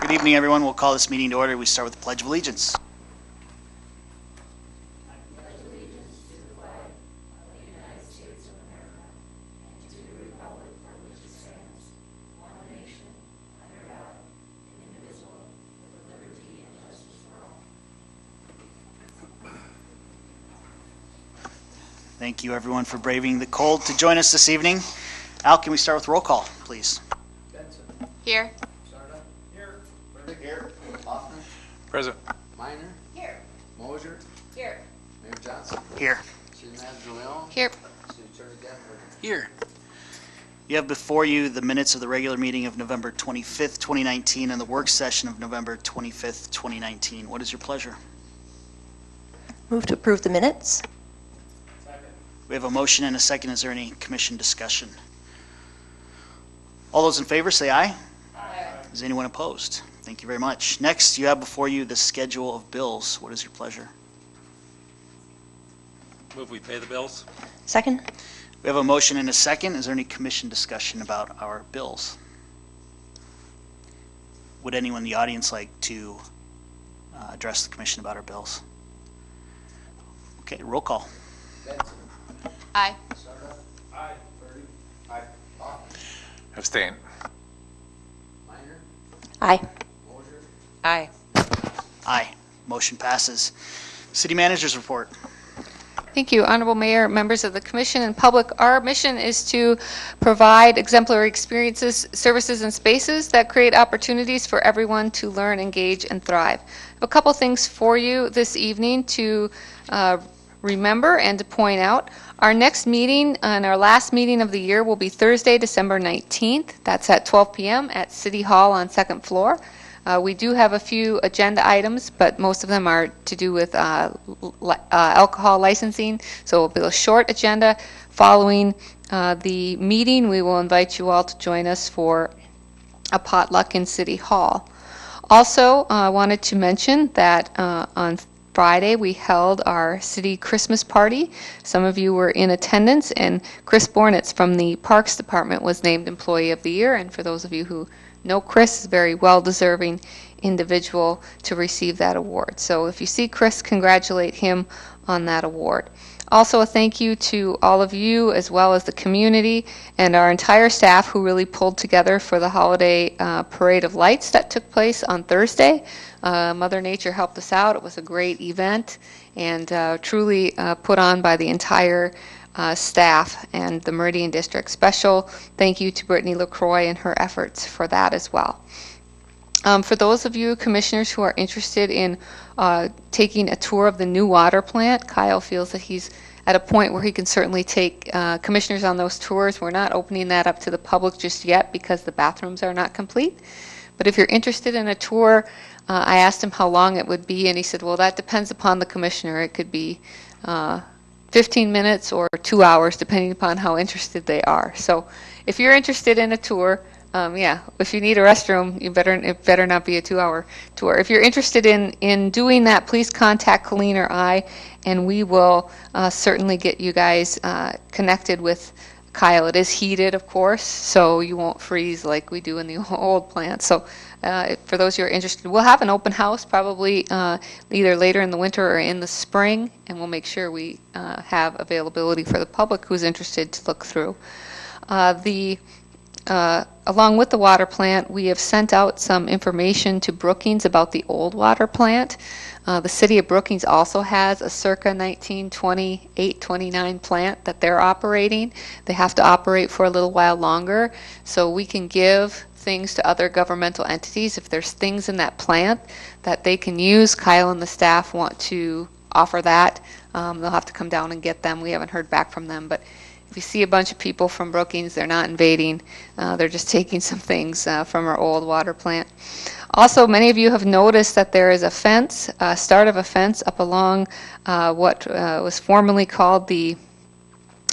Good evening, everyone. We'll call this meeting to order. We start with the Pledge of Allegiance. Thank you, everyone, for braving the cold to join us this evening. Al, can we start with roll call, please? Benson. Here. Sarda. Here. Burdick. Here. Hoffman. Present. Minor. Here. Mosier. Here. Mayor Johnson. Here. City Manager Leon. Here. City Attorney Denver. Here. You have before you the minutes of the regular meeting of November 25th, 2019, and the work session of November 25th, 2019. What is your pleasure? Move to approve the minutes. We have a motion and a second. Is there any commission discussion? All those in favor say aye. Aye. Is anyone opposed? Thank you very much. Next, you have before you the schedule of bills. What is your pleasure? Move we pay the bills. Second. We have a motion and a second. Is there any commission discussion about our bills? Would anyone in the audience like to address the commission about our bills? Okay, roll call. Benson. Aye. Sarda. Aye. Burdick. Aye. Hoffman. Abstain. Minor. Aye. Mosier. Aye. Aye. Motion passes. City Manager's report. Thank you, Honorable Mayor, members of the Commission, and public. Our mission is to provide exemplary experiences, services, and spaces that create opportunities for everyone to learn, engage, and thrive. I have a couple things for you this evening to remember and to point out. Our next meeting and our last meeting of the year will be Thursday, December 19th. That's at 12 p.m. at City Hall on second floor. We do have a few agenda items, but most of them are to do with alcohol licensing, so it will be a short agenda. Following the meeting, we will invite you all to join us for a potluck in City Hall. Also, I wanted to mention that on Friday, we held our city Christmas party. Some of you were in attendance, and Chris Bornitz from the Parks Department was named Employee of the Year. And for those of you who know Chris, is a very well-deserving individual to receive that award. So if you see Chris, congratulate him on that award. Also, a thank you to all of you, as well as the community and our entire staff who really pulled together for the holiday parade of lights that took place on Thursday. Mother Nature helped us out. It was a great event and truly put on by the entire staff and the Meridian District. Special thank you to Brittany LaCroix and her efforts for that as well. For those of you commissioners who are interested in taking a tour of the new water plant, Kyle feels that he's at a point where he can certainly take commissioners on those tours. We're not opening that up to the public just yet because the bathrooms are not complete. But if you're interested in a tour, I asked him how long it would be, and he said, well, that depends upon the commissioner. It could be 15 minutes or 2 hours, depending upon how interested they are. So if you're interested in a tour, if you need a restroom, it better not be a 2-hour tour. If you're interested in doing that, please contact Colleen or I, and we will certainly get you guys connected with Kyle. It is heated, of course, so you won't freeze like we do in the old plant. So for those who are interested, we'll have an open house probably either later in the winter or in the spring, and we'll make sure we have availability for the public who's interested to look through. Along with the water plant, we have sent out some information to Brookings about the old water plant. The city of Brookings also has a circa 1928-29 plant that they're operating. They have to operate for a little while longer, so we can give things to other governmental entities. If there's things in that plant that they can use, Kyle and the staff want to offer that. They'll have to come down and get them. We haven't heard back from them, but if you see a bunch of people from Brookings, they're not invading. They're just taking some things from our old water plant. Also, many of you have noticed that there is a fence, start of a fence up along what was formerly called the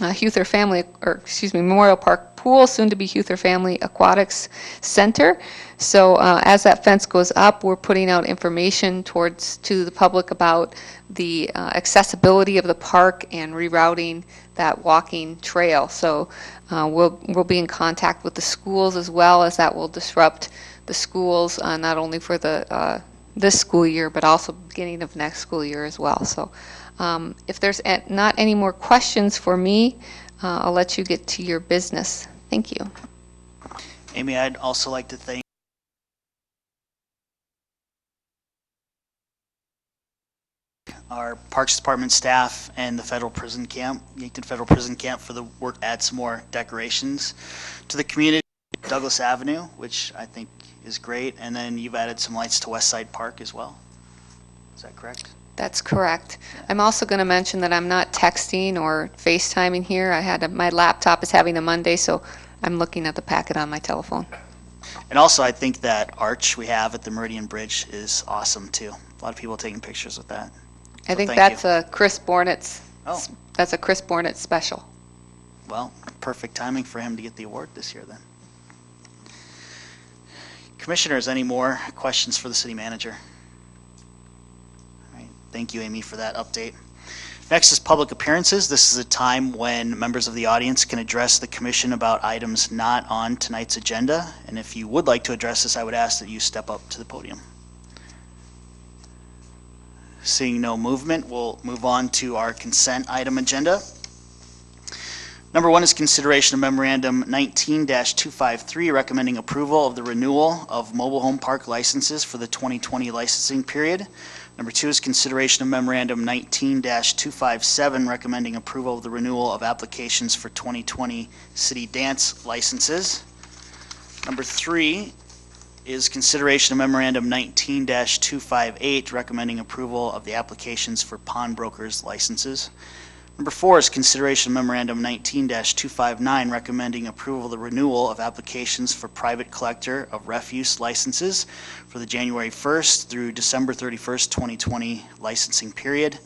Memorial Park Pool, soon to be Huther Family Aquatics Center. So as that fence goes up, we're putting out information to the public about the accessibility of the park and rerouting that walking trail. So we'll be in contact with the schools as well, as that will disrupt the schools, not only for the this school year, but also beginning of next school year as well. So if there's not any more questions for me, I'll let you get to your business. Thank you. Amy, I'd also like to thank our Parks Department staff and the federal prison camp, Yankton Federal Prison Camp, for the work to add some more decorations to the community, Douglas Avenue, which I think is great, and then you've added some lights to West Side Park as well. Is that correct? That's correct. I'm also going to mention that I'm not texting or FaceTiming here. My laptop is having a Monday, so I'm looking at the packet on my telephone. And also, I think that arch we have at the Meridian Bridge is awesome too. A lot of people taking pictures with that. I So think thank that's you. a Chris Bornitz. Oh. That's a Chris Bornitz special. Well, perfect timing for him to get the award this year then. Commissioners, any more questions for the city manager? All right, thank you, Amy, for that update. Next is public appearances. This is a time when members of the audience can address the commission about items not on tonight's agenda. And if you would like to address this, I would ask that you step up to the podium. Seeing no movement, we'll move on to our consent item agenda. Number one is consideration of memorandum 19-253, recommending approval of the renewal of mobile home park licenses for the 2020 licensing period. Number two is consideration of memorandum 19-257, recommending approval of the renewal of applications for 2020 city dance licenses. Number three is consideration of memorandum 19-258, recommending approval of the applications for pawnbrokers licenses. Number four is consideration of memorandum 19-259, recommending approval of the renewal of applications for private collector of refuse licenses for the January 1st through December 31st, 2020 licensing period.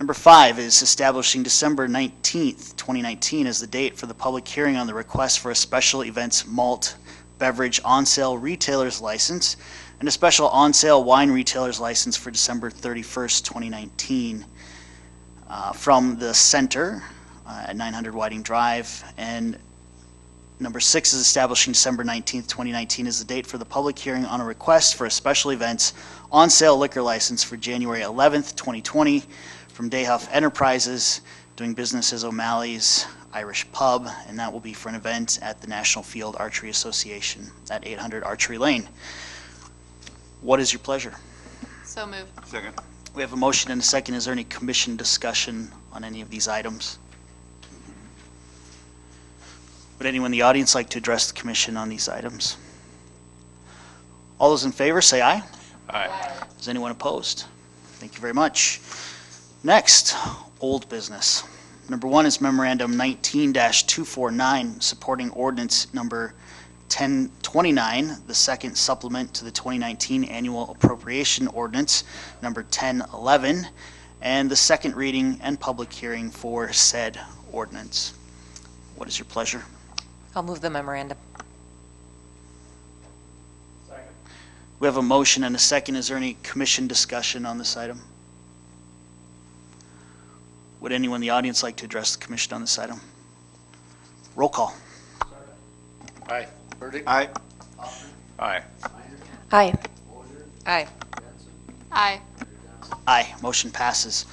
Number five is establishing December 19th, 2019 as the date for the public hearing on the request for a special events malt beverage on-sale retailer's license and a special on-sale wine retailer's license for December 31st, 2019 from the center at 900 Whiting Drive. And number six is establishing December 19th, 2019 as the date for the public hearing on a request for a special events on-sale liquor license for January 11th, 2020 from Dayhuff Enterprises, doing business as O'Malley's Irish Pub, and that will be for an event at the National Field Archery Association at 800 Archery Lane. What is your pleasure? So moved. Second. We have a motion and a second. Is there any commission discussion on any of these items? Would anyone in the audience like to address the commission on these items? All those in favor say aye. Aye. Is anyone opposed? Thank you very much. Next, old business. Number one is memorandum 19-249, supporting ordinance number 1029, the second supplement to the 2019 annual appropriation ordinance number 1011, and the second reading and public hearing for said ordinance. What is your pleasure? I'll move the memorandum. Second. We have a motion and a second. Is there any commission discussion on this item? Would anyone in the audience like to address the commission on this item? Roll call. Aye. Verdict? Aye. Aye. Aye. Aye. Aye. Aye. Motion passes.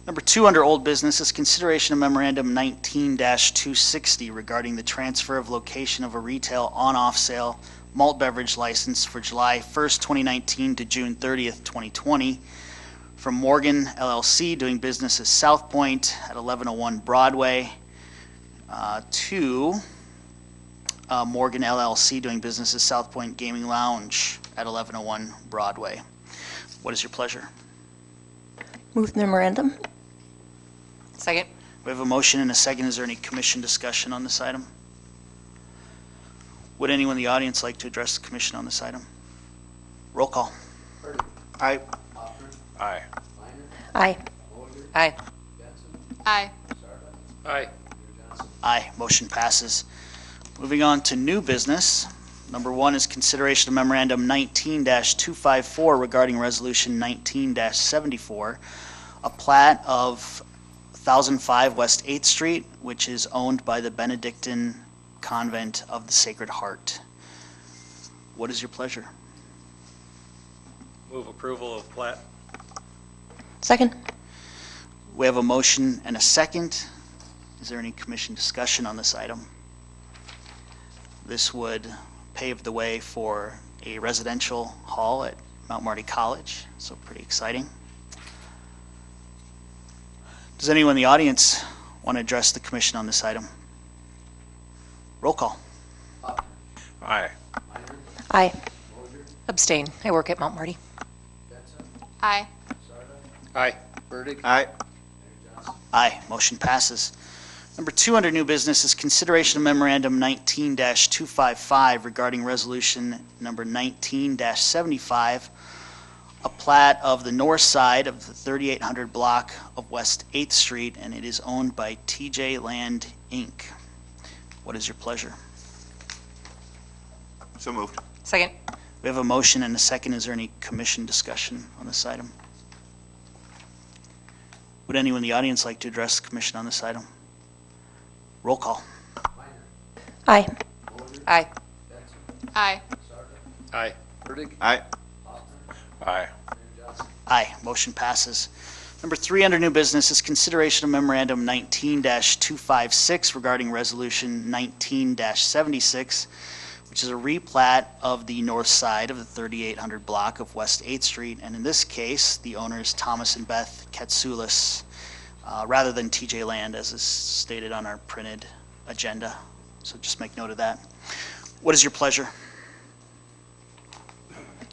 Number two under old business is consideration of memorandum 19-260 regarding the transfer of location of a retail on-off sale malt beverage license for July 1st, 2019 to June 30th, 2020 from Morgan LLC, doing business as South Point at 1101 Broadway, to Morgan LLC, doing business as South Point Gaming Lounge at 1101 Broadway. What is your pleasure? Move the memorandum. Second. We have a motion and a second. Is there any commission discussion on this item? Would anyone in the audience like to address the commission on this item? Roll call. Verdict. Aye. Hoffman. Aye. Minor. Aye. Moser. Aye. Benson. Aye. Sarda. Aye. Johnson. Aye. Motion passes. Moving on to new business. Number one is consideration of memorandum 19-254 regarding resolution 19-74, a plat of 1005 West 8th Street, which is owned by the Benedictine Convent of the Sacred Heart. What is your pleasure? Move approval of plat. Second. We have a motion and a second. Is there any commission discussion on this item? This would pave the way for a residential hall at Mount Marty College, so pretty exciting. Does anyone in the audience want to address the commission on this item? Roll call. Aye. Minor, Aye. Moser, Abstain. I work at Mount Marty. Benson, Aye. Sarda, Aye. Burdick, Aye. Mayor Johnson. Aye, motion passes. Number 2 under new business is consideration of memorandum 19-255 regarding resolution number 19-75, a plat of the north side of the 3800 block of West 8th Street, and it is owned by TJ Land, Inc. What is your pleasure? So moved. Second. We have a motion and a second. Is there any commission discussion on this item? Would anyone in the audience like to address the commission on this item? Roll call. Minor, Aye. Moser, Aye. Benson, Aye. Sarda, Aye. Burdick, Aye. Hoffman, Aye. Mayor Johnson. Aye, motion passes. Number 3 under new business is consideration of memorandum 19-256 regarding resolution 19-76, which is a replat of the north side of the 3800 block of West 8th Street, and in this case, the owner is Thomas and Beth Katsoulis, rather than TJ Land, as is stated on our printed agenda. So just make note of that. What is your pleasure?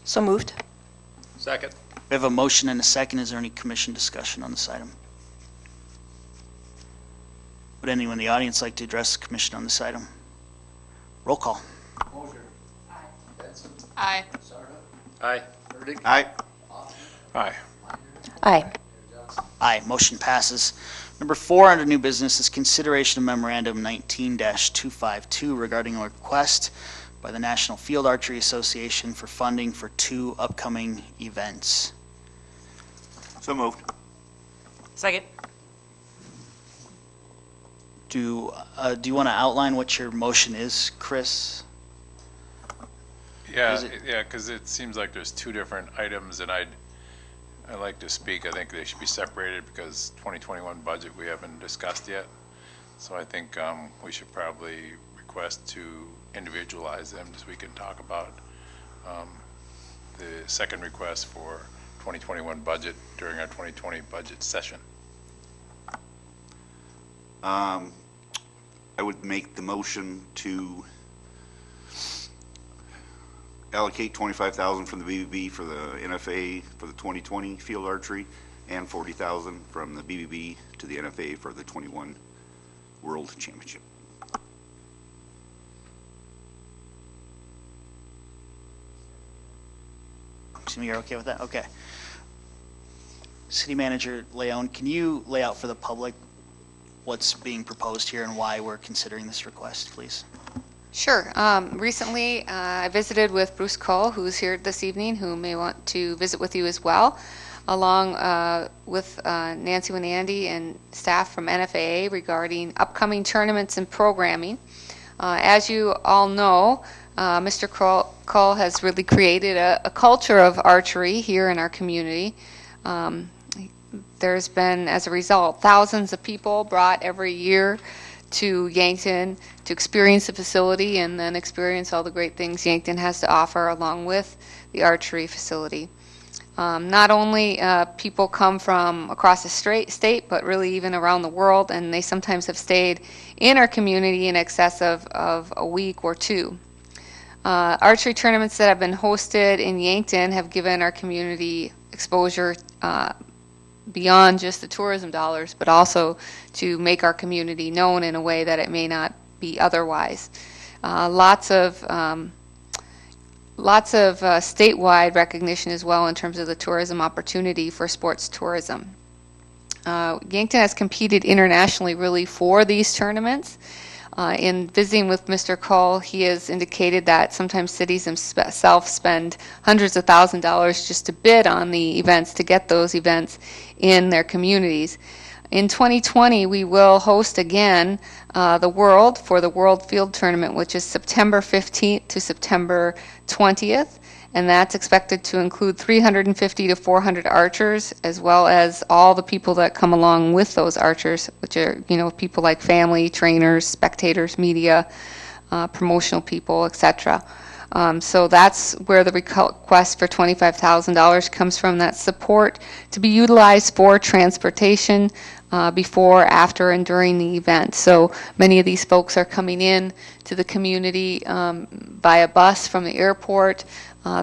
So moved. Second. We have a motion and a second. Is there any commission discussion on this item? Would anyone in the audience like to address the commission on this item? Roll call. Moser. Aye. Benson, Aye. Sarda, Aye. Burdick, Aye. Hoffman, Aye. Minor, Aye. Mayor Johnson. Aye, motion passes. Number 4 under new business is consideration of memorandum 19-252 regarding a request by the National Field Archery Association for funding for 2 upcoming events. So moved. Second. Do you want to outline what your motion is, Chris? Yeah, Is it- yeah, because it seems like there's 2 different items, and I'd like to speak. I think they should be separated because 2021 budget we haven't discussed yet. So I think we should probably request to individualize them so we can talk about the second request for 2021 budget during our 2020 budget session. I would make the motion to allocate $25,000 from the BBB for the NFA for the 2020 field archery and $40,000 from the BBB to the NFA for the 21 World Championship. Excuse me, you're okay with that? Okay. City Manager Leon, can you lay out for the public what's being proposed here and why we're considering this request, please? Sure. Recently, I visited with Bruce Cole, who's here this evening, who may want to visit with you as well, along with Nancy Winandy and staff from NFAA regarding upcoming tournaments and programming. As you all know, Mr. Cole has really created a culture of archery here in our community. There's been, as a result, thousands of people brought every year to Yankton to experience the facility and then experience all the great things Yankton has to offer along with the archery facility. Not only people come from across the state, but really even around the world, and they sometimes have stayed in our community in excess of a week or 2. Archery tournaments that have been hosted in Yankton have given our community exposure beyond just the tourism dollars, but also to make our community known in a way that it may not be otherwise. Lots of statewide recognition as well in terms of the tourism opportunity for sports tourism. Yankton has competed internationally really for these tournaments. In visiting with Mr. Cole, he has indicated that sometimes cities themselves spend hundreds of thousands of dollars just to bid on the events, to get those events in their communities. In 2020, we will host again the World Field Tournament, which is September 15th to September 20th. and that's expected to include 350 to 400 archers, as well as all the people that come along with those archers, which are, people like family, trainers, spectators, media, promotional people, etc. So that's where the request for $25,000 comes from. That support to be utilized for transportation before, after, and during the event. So many of these folks are coming in to the community by a bus from the airport.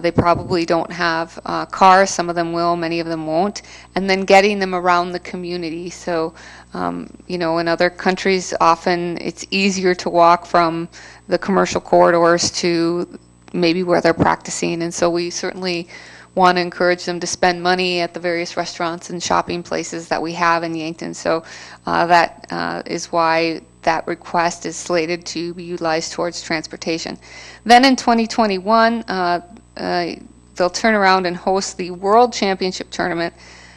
They probably don't have cars. Some of them will, many of them won't. And then getting them around the community. So, in other countries, often it's easier to walk from the commercial corridors to maybe where they're practicing. And so we certainly want to encourage them to spend money at the various restaurants and shopping places that we have in Yankton. So that is why that request is slated to be utilized towards transportation. Then in 2021, they'll turn around and host the World Championship Tournament.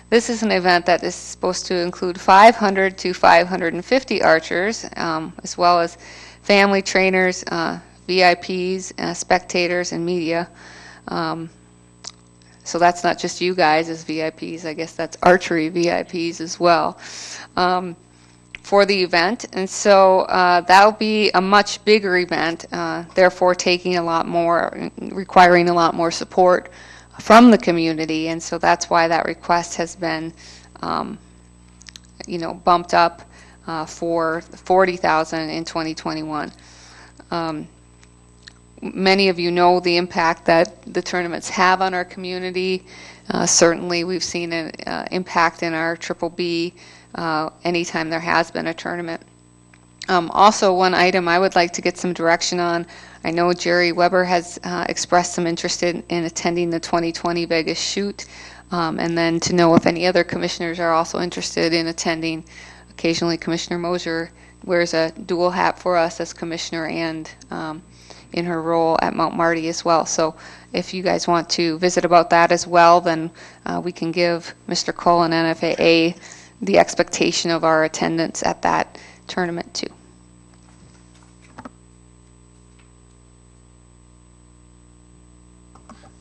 This is an event that is supposed to include 500 to 550 archers, as well as family trainers, VIPs, spectators, and media. So that's not just you guys as VIPs. I guess that's archery VIPs as well for the event. And so that'll be a much bigger event, therefore taking a lot more, requiring a lot more support from the community. And so that's why that request has been, bumped up for $40,000 in 2021. Many of you know the impact that the tournaments have on our community. Certainly, we've seen an impact in our Triple B anytime there has been a tournament. Also, one item I would like to get some direction on. I know Jerry Weber has expressed some interest in attending the 2020 Vegas shoot, and then to know if any other commissioners are also interested in attending. Occasionally, Commissioner Mosier wears a dual hat for us as commissioner and in her role at Mount Marty as well. So if you guys want to visit about that as well, then we can give Mr. Cole and NFAA the expectation of our attendance at that tournament too.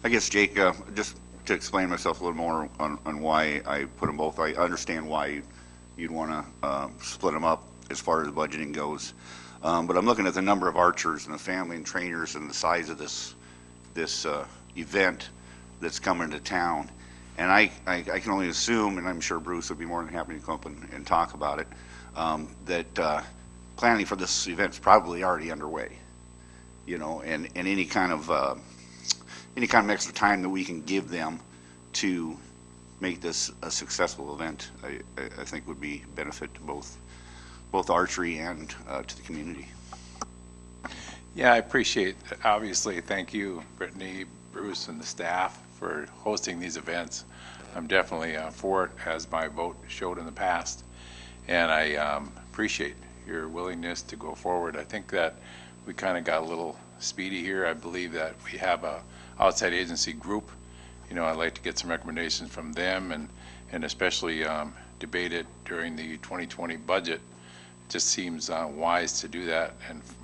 I guess, Jake, just to explain myself a little more on why I put them both, I understand why you'd want to split them up as far as budgeting goes. But I'm looking at the number of archers and the family and trainers and the size of this event that's coming to town. And I can only assume, and I'm sure Bruce would be more than happy to come up and talk about it, that planning for this event is probably already underway. And any kind of extra time that we can give them to make this a successful event, I think would be benefit to both archery and to the community. Yeah, I appreciate, obviously, thank you, Brittany, Bruce, and the staff for hosting these events. I'm definitely for it, as my vote showed in the past, and I appreciate your willingness to go forward. I think that we kind of got a little speedy here. I believe that we have a outside agency group. I'd like to get some recommendations from them, and especially debate it during the 2020 budget. It just seems wise to do that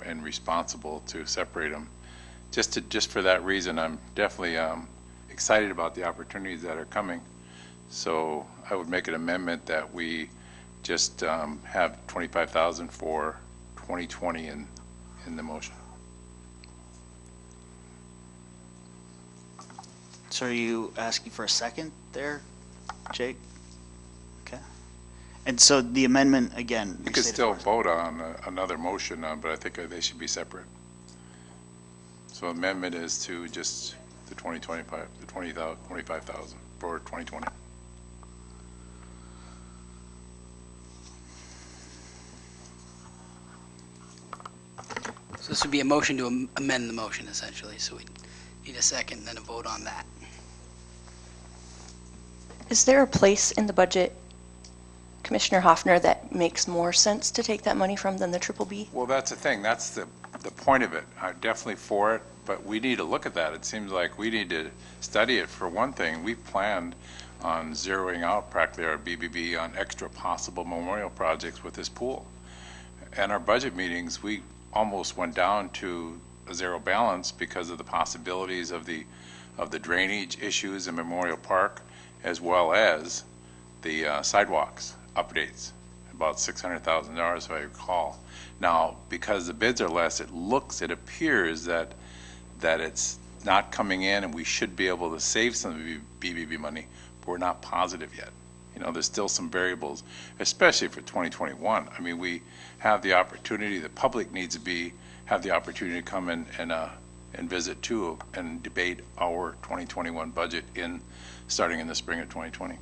and responsible to separate them. Just for that reason, I'm definitely excited about the opportunities that are coming. So I would make an amendment that we just have $25,000 for 2020 in the motion. So are you asking for a second there, Jake? Okay. And so the amendment, again. You could still vote on another motion, but I think they should be separate. So amendment is to just the 25,000 for 2020. So this would be a motion to amend the motion, essentially. So we need a second and then a vote on that. Is there a place in the budget, Commissioner Hoffner, that makes more sense to take that money from than the Triple B? Well, that's the thing. That's the point of it. I'm definitely for it, but we need to look at that. It seems like we need to study it. For one thing, we planned on zeroing out practically our BBB on extra possible memorial projects with this pool. And our budget meetings, we almost went down to a zero balance because of the possibilities of the of the drainage issues in Memorial Park, as well as the sidewalks updates, about $600,000 if I recall. Now, because the bids are less, it appears that it's not coming in, and we should be able to save some of the BBB money, but we're not positive yet. You know, there's still some variables, especially for 2021. I mean, we have the opportunity, the public needs to have the opportunity to come in and visit too, and debate our 2021 budget starting in the spring of 2020.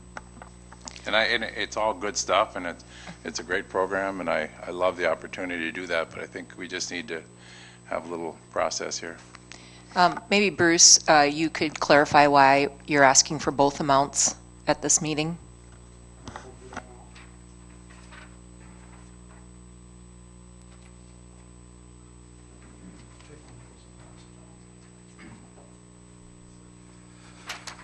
And it's all good stuff, and it's a great program, and I love the opportunity to do that, but I think we just need to have a little process here. Maybe Bruce, you could clarify why you're asking for both amounts at this meeting?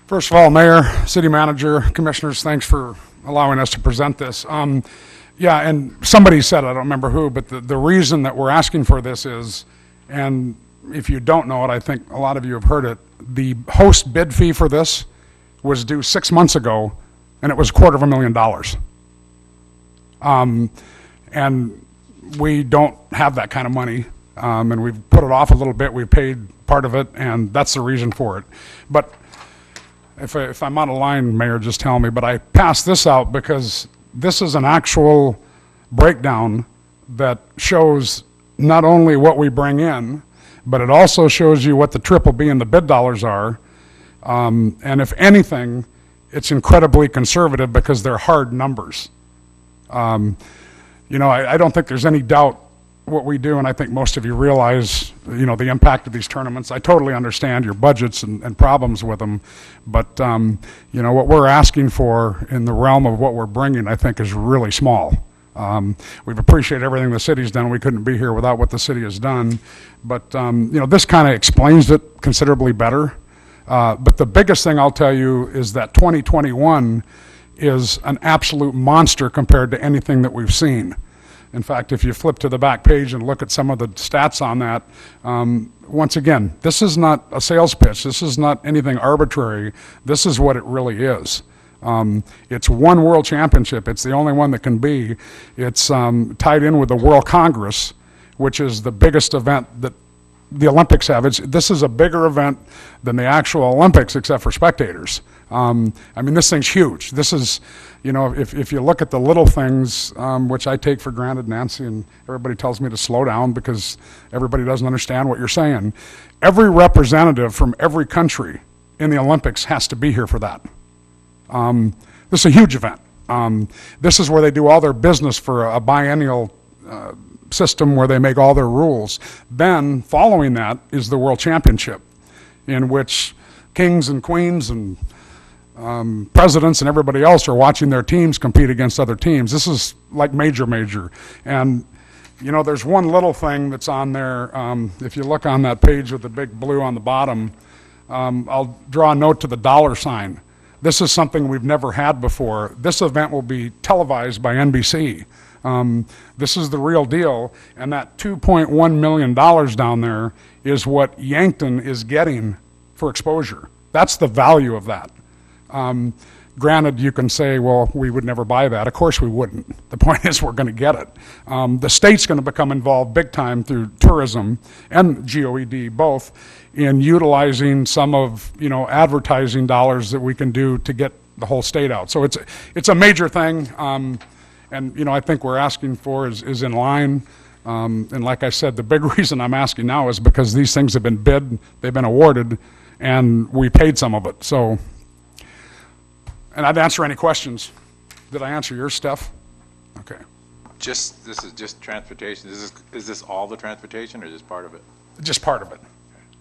First of all, Mayor, City Manager, Commissioners, thanks for allowing us to present this. Yeah, and somebody said, I don't remember who, but the reason that we're asking for this is, and if you don't know it, I think a lot of you have heard it, the host bid fee for this was due 6 months ago, and it was $250,000. And we don't have that kind of money, and we've put it off a little bit. We've paid part of it, and that's the reason for it. But if I'm out of line, Mayor, just tell me. But I passed this out because this is an actual breakdown that shows not only what we bring in, but it also shows you what the triple B and the bid dollars are. And if anything, it's incredibly conservative because they're hard numbers. You know, I don't think there's any doubt what we do, and I think most of you realize, you know, the impact of these tournaments. I totally understand your budgets and problems with them, but, you know, what we're asking for in the realm of what we're bringing, I think, is really small. We've appreciated everything the city's done. We couldn't be here without what the city has done, but, you know, this kind of explains it considerably better. But the biggest thing I'll tell you is that 2021 is an absolute monster compared to anything that we've seen. In fact, if you flip to the back page and look at some of the stats on that, once again, this is not a sales pitch. This is not anything arbitrary. This is what it really is. It's one World Championship. It's the only one that can be. It's tied in with the World Congress, which is the biggest event that the Olympics have. This is a bigger event than the actual Olympics, except for spectators. I mean, this thing's huge. This is, you know, if you look at the little things, which I take for granted, Nancy, and everybody tells me to slow down because everybody doesn't understand what you're saying. Every representative from every country in the Olympics has to be here for that. This is a huge event. This is where they do all their business for a biennial system where they make all their rules. Then, following that, is the World Championship, in which kings and queens and presidents and everybody else are watching their teams compete against other teams. This is like major. And, you know, there's one little thing that's on there. If you look on that page with the big blue on the bottom, I'll draw a note to the dollar sign. This is something we've never had before. This event will be televised by NBC. This is the real deal, and that $2.1 million down there is what Yankton is getting for exposure. That's the value of that. Granted, you can say, well, we would never buy that. Of course we wouldn't. The point is we're going to get it. The state's going to become involved big time through tourism and GOED both in utilizing some of, you know, advertising dollars that we can do to get the whole state out. So it's a major thing, and, you know, I think we're asking for is in line. And like I said, the big reason I'm asking now is because these things have been bid, they've been awarded, and we paid some of it. So, and I'd answer any questions. Did I answer your stuff? Okay. This is just transportation. Is this all the transportation, or just part of it? Just part of it.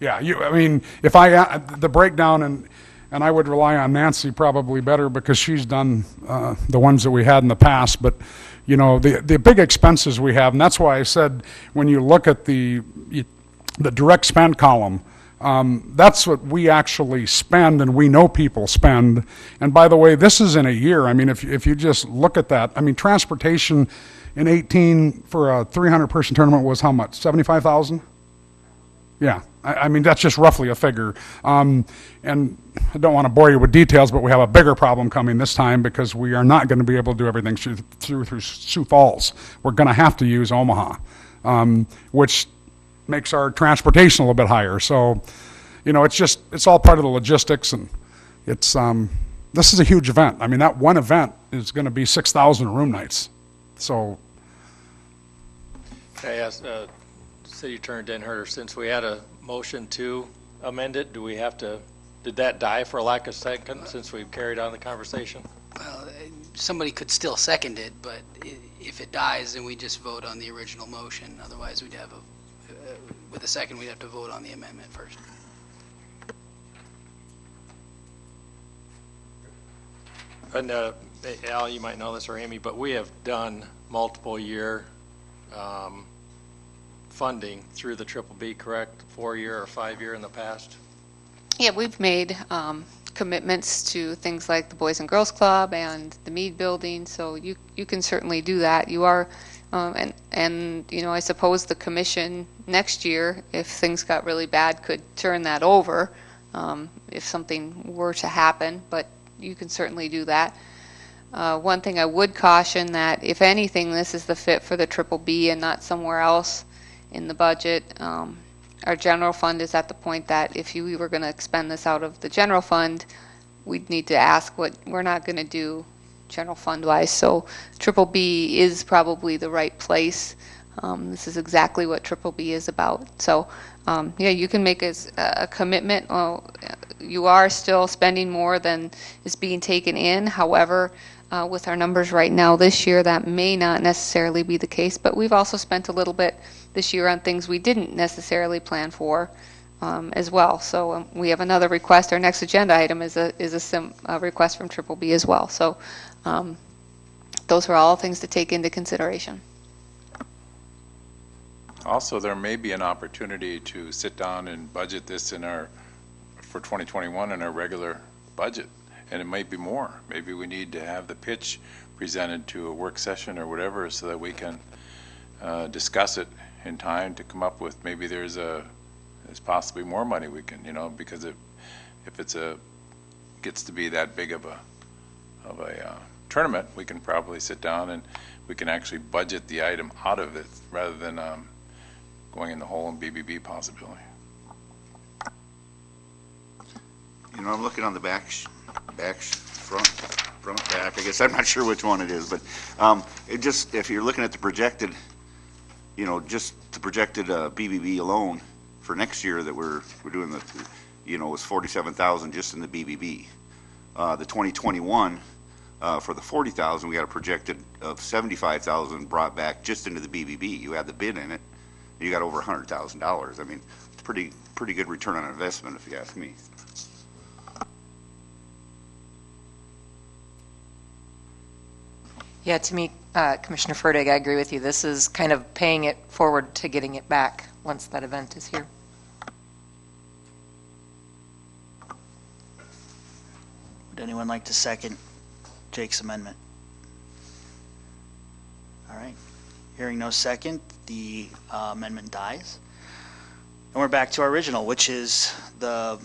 Yeah, I mean, if the breakdown, and I would rely on Nancy probably better because she's done the ones that we had in the past, but, you know, the big expenses we have, and that's why I said when you look at the direct spend column, that's what we actually spend, and we know people spend. And by the way, this is in a year. I mean, if you just look at that, I mean, transportation in 18 for a 300-person tournament was how much? 75,000? Yeah, I mean, that's just roughly a figure. And I don't want to bore you with details, but we have a bigger problem coming this time because we are not going to be able to do everything through Sioux Falls. We're going to have to use Omaha, which makes our transportation a little bit higher. So, you know, it's all part of the logistics, and it's, this is a huge event. I mean, that one event is going to be 6,000 room nights. So, Can I ask, City Attorney Denherter, since we had a motion to amend it, do we have to, did that die for a lack of second since we've carried on the conversation? Well, somebody could still second it, but if it dies, then we just vote on the original motion. Otherwise, we'd have with a second, we'd have to vote on the amendment first. And Al, you might know this, or Amy, but we have done multiple year funding through the Triple B, correct? 4-year or 5-year in the past? Yeah, we've made commitments to things like the Boys and Girls Club and the Mead Building, so you can certainly do that. You are, and you know, I suppose the commission next year, if things got really bad, could turn that over if something were to happen, but you can certainly do that. One thing I would caution that, if anything, this is the fit for the Triple B and not somewhere else in the budget. Our general fund is at the point that if we were going to expend this out of the general fund, we'd need to ask what we're not going to do general fund wise. So Triple B is probably the right place. This is exactly what Triple B is about. So yeah, you can make a commitment. You are still spending more than is being taken in. However, with our numbers right now this year, that may not necessarily be the case, but we've also spent a little bit this year on things we didn't necessarily plan for as well. So we have another request. Our next agenda item is a request from Triple B as well. So those are all things to take into consideration. Also, there may be an opportunity to sit down and budget this for 2021 in our regular budget, and it might be more. Maybe we need to have the pitch presented to a work session or whatever so that we can discuss it in time to come up with, maybe there's possibly more money we can, you know, because if it's gets to be that big of a tournament, we can probably sit down and we can actually budget the item out of it rather than going in the hole in BBB possibility. You know, I'm looking on the front, back, I guess, I'm not sure which one it is, but it just, if you're looking at the projected, you know, just the projected BBB alone for next year that we're doing the, you know, was 47,000 just in the BBB. The 2021 for the 40,000, we got a projected of 75,000 brought back just into the BBB. You add the bid in it, you got over $100,000. I mean, pretty good return on investment if you ask me. Yeah, to me, Commissioner Fertig, I agree with you. This is kind of paying it forward to getting it back once that event is here. Would anyone like to second Jake's amendment? All right. Hearing no second, the amendment dies. And we're back to our original, which is the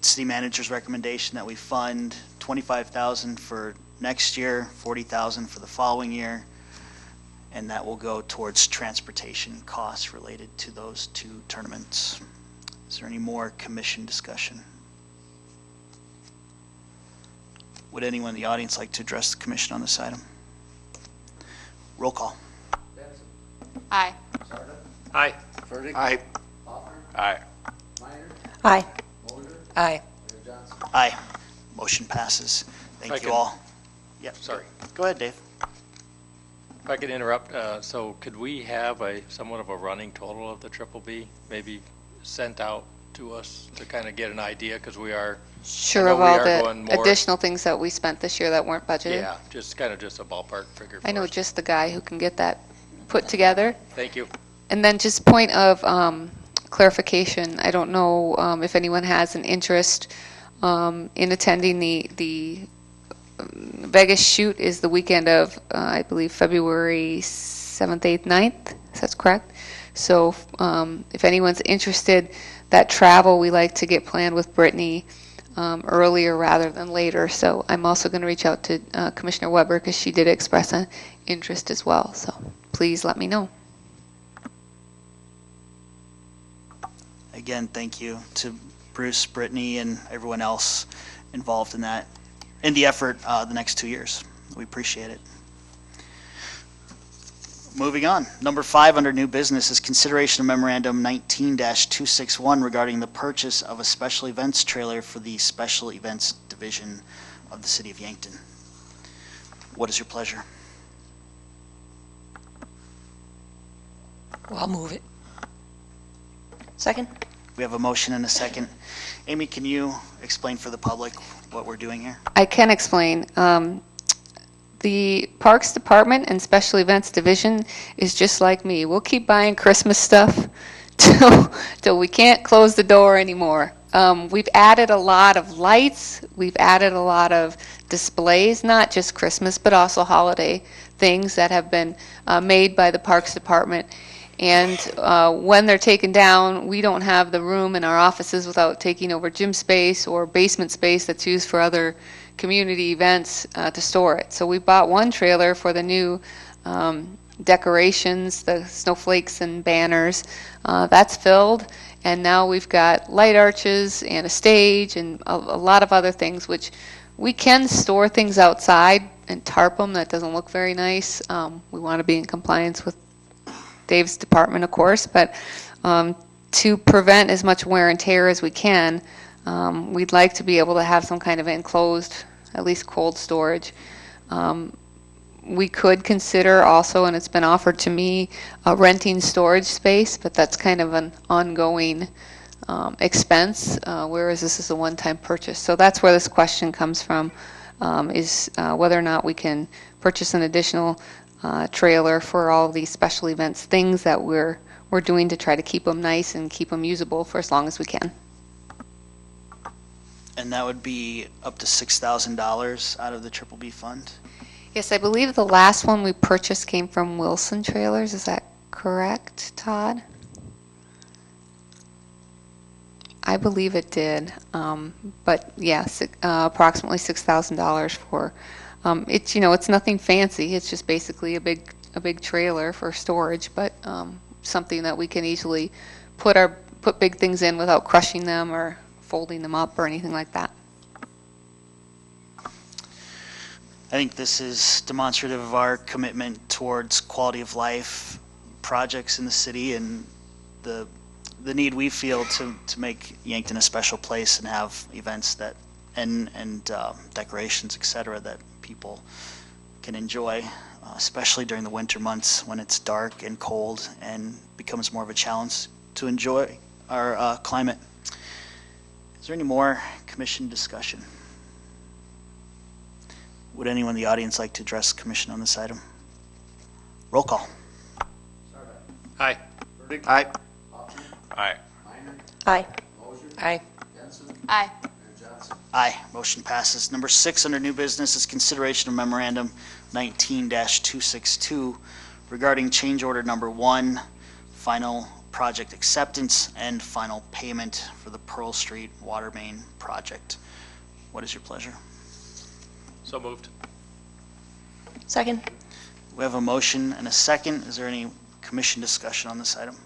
city manager's recommendation that we fund $25,000 for next year, $40,000 for the following year, and that will go towards transportation costs related to those two tournaments. Is there any more commission discussion? Would anyone in the audience like to address the commission on this item? Roll call. Benson. Aye. Sarda. Aye. Fertig. Aye. Hoffner. Aye. Minor. Aye. Mulder. Aye. Mayor Johnson. Aye. Motion passes. Thank you Second. all. Yep. Sorry. Go ahead, Dave. If I could interrupt, so could we have somewhat of a running total of the Triple B, maybe sent out to us to kind of get an idea, because we are, Sure, I know of we all are the going more- additional things that we spent this year that weren't budgeted. yeah, just kind of just a ballpark figure for I know us. just the guy who can get that put together. Thank you. And then just point of clarification, I don't know if anyone has an interest in attending the Vegas shoot is the weekend of, I believe, February 7th, 8th, 9th, if that's correct. So if anyone's interested, that travel we like to get planned with Brittany earlier rather than later. So I'm also going to reach out to Commissioner Weber because she did express an interest as well. So please let me know. Again, thank you to Bruce, Brittany, and everyone else involved in that, in the effort the next 2 years. We appreciate it. Moving on. Number 5 under new business is consideration of memorandum 19-261 regarding the purchase of a special events trailer for the special events division of the city of Yankton. What is your pleasure? Well, I'll move it. Second? We have a motion and a second. Amy, can you explain for the public what we're doing here? I can explain. The Parks Department and Special Events Division is just like me. We'll keep buying Christmas stuff till we can't close the door anymore. We've added a lot of lights. We've added a lot of displays, not just Christmas, but also holiday things that have been made by the Parks Department. And when they're taken down, we don't have the room in our offices without taking over gym space or basement space that's used for other community events to store it. So we bought one trailer for the new decorations, the snowflakes and banners. That's filled, and now we've got light arches and a stage and a lot of other things, which we can store things outside and tarp them. That doesn't look very nice. We want to be in compliance with Dave's department, of course, but to prevent as much wear and tear as we can, we'd like to be able to have some kind of enclosed, at least cold storage. We could consider also, and it's been offered to me, renting storage space, but that's kind of an ongoing expense, whereas this is a one-time purchase. So that's where this question comes from, is whether or not we can purchase an additional trailer for all of these special events, things that we're doing to try to keep them nice and keep them usable for as long as we can. And that would be up to $6,000 out of the Triple B fund? Yes, I believe the last one we purchased came from Wilson Trailers. Is that correct, Todd? I believe it did. But yes, approximately $6,000 for it's, you know, it's nothing fancy. It's just basically a big trailer for storage, but something that we can easily put big things in without crushing them or folding them up or anything like that. I think this is demonstrative of our commitment towards quality of life projects in the city and the need we feel to make Yankton a special place and have events that and decorations, etc., that people can enjoy, especially during the winter months when it's dark and cold and becomes more of a challenge to enjoy our climate. Is there any more commission discussion? Would anyone in the audience like to address the commission on this item? Roll call. Aye. Burdick. Aye. Hoffman. Aye. Minor. Aye. Moser. Aye. Jensen. Aye. Mayor Johnson. Aye, motion passes. Number 6 under new business is consideration of memorandum 19-262 regarding change order number 1, final project acceptance and final payment for the Pearl Street water main project. What is your pleasure? So moved. Second? We have a motion and a second. Is there any commission discussion on this item?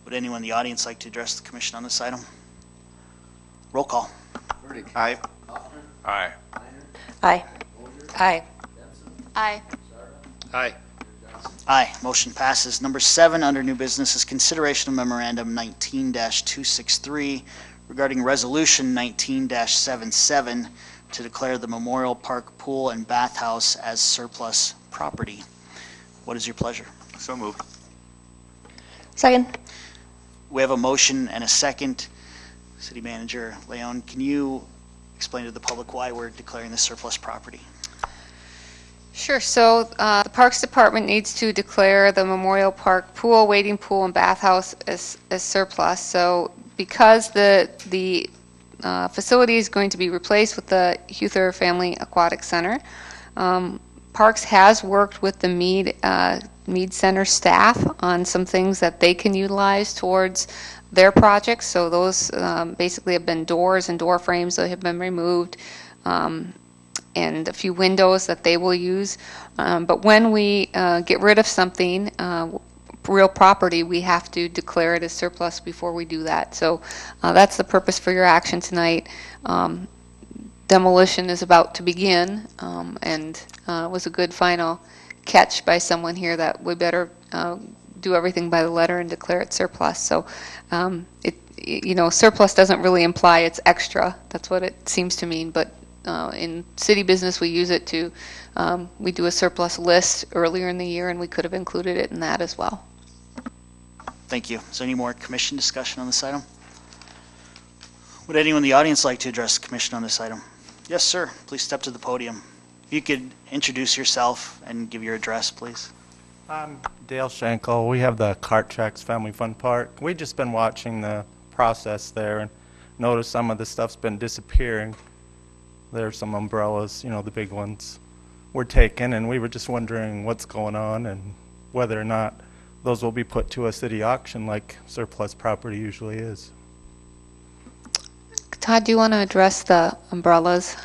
Would anyone in the audience like to address the commission on this item? Roll call. Burdick. Aye. Hoffman. Aye. Minor. Aye. Moser. Aye. Jensen. Aye. Sarda. Aye. Mayor Johnson. Aye, motion passes. Number 7 under new business is consideration of memorandum 19-263 regarding resolution 19-77 to declare the Memorial Park Pool and Bathhouse as surplus property. What is your pleasure? So moved. Second? We have a motion and a second. City Manager Leon, can you explain to the public why we're declaring this surplus property? Sure. So the Parks Department needs to declare the Memorial Park pool, wading pool, and bathhouse as surplus. So because the facility is going to be replaced with the Huther Family Aquatic Center, Parks has worked with the Mead Mead Center staff on some things that they can utilize towards their projects. So those basically have been doors and door frames that have been removed, and a few windows that they will use. But when we get rid of something, real property, we have to declare it as surplus before we do that. So that's the purpose for your action tonight. Demolition is about to begin, and it was a good final catch by someone here that we better do everything by the letter and declare it surplus. So surplus doesn't really imply it's extra. That's what it seems to mean. But in city business, we use it to, we do a surplus list earlier in the year, and we could have included it in that as well. Thank you. Is there any more commission discussion on this item? Would anyone in the audience like to address the commission on this item? Yes, sir. Please step to the podium. If you could introduce yourself and give your address, please. I'm Dale Schenkel. We have the Cart Tracks Family Fun Park. We've just been watching the process there and noticed some of the stuff's been disappearing. There's some umbrellas, the big ones were taken, and we were just wondering what's going on and whether or not those will be put to a city auction like surplus property usually is. Todd, do you want to address the umbrellas?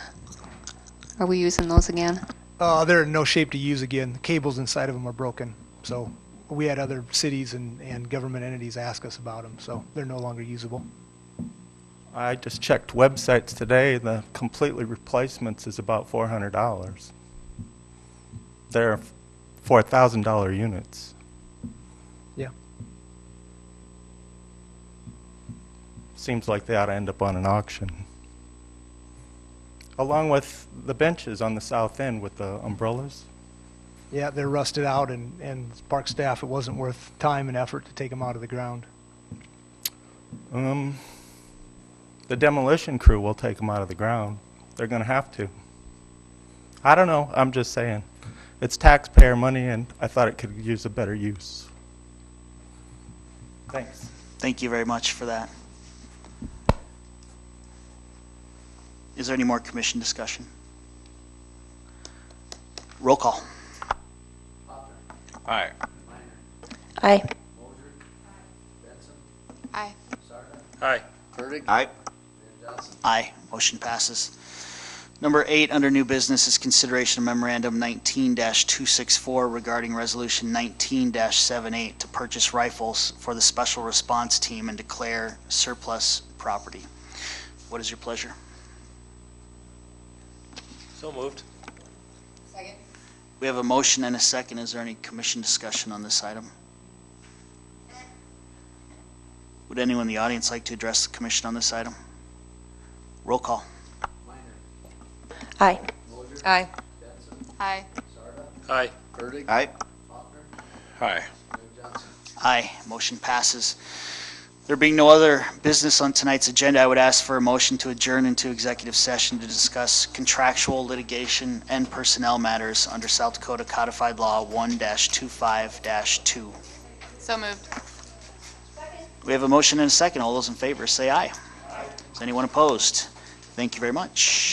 Are we using those again? They're in no shape to use again. The cables inside of them are broken. So we had other cities and government entities ask us about them, so they're no longer usable. I just checked websites today. The completely replacements is about $400. They're $4,000 units. Yeah. Seems like they ought to end up on an auction. Along with the benches on the south end with the umbrellas. Yeah, they're rusted out, and park staff, it wasn't worth time and effort to take them out of the ground. The demolition crew will take them out of the ground. They're going to have to. I don't know. I'm just saying. It's taxpayer money, and I thought it could use a better use. Thanks. Thank you very much for that. Is there any more commission discussion? Roll call. Aye. Aye. Aye. Aye. Burdick. Aye. Aye. Motion passes. Number 8 under new business is consideration of memorandum 19-264 regarding resolution 19-78 to purchase rifles for the special response team and declare surplus property. What is your pleasure? So moved. We have a motion and a second. Is there any commission discussion on this item? Would anyone in the audience like to address the commission on this item? Roll call. Aye. Aye. Aye. Aye. Burdick. Aye. Aye. Aye. Motion passes. There being no other business on tonight's agenda, I would ask for a motion to adjourn into executive session to discuss contractual litigation and personnel matters under South Dakota Codified Law 1-25-2. So moved. We have a motion and a second. All those in favor say aye. Is anyone opposed? Thank you very much.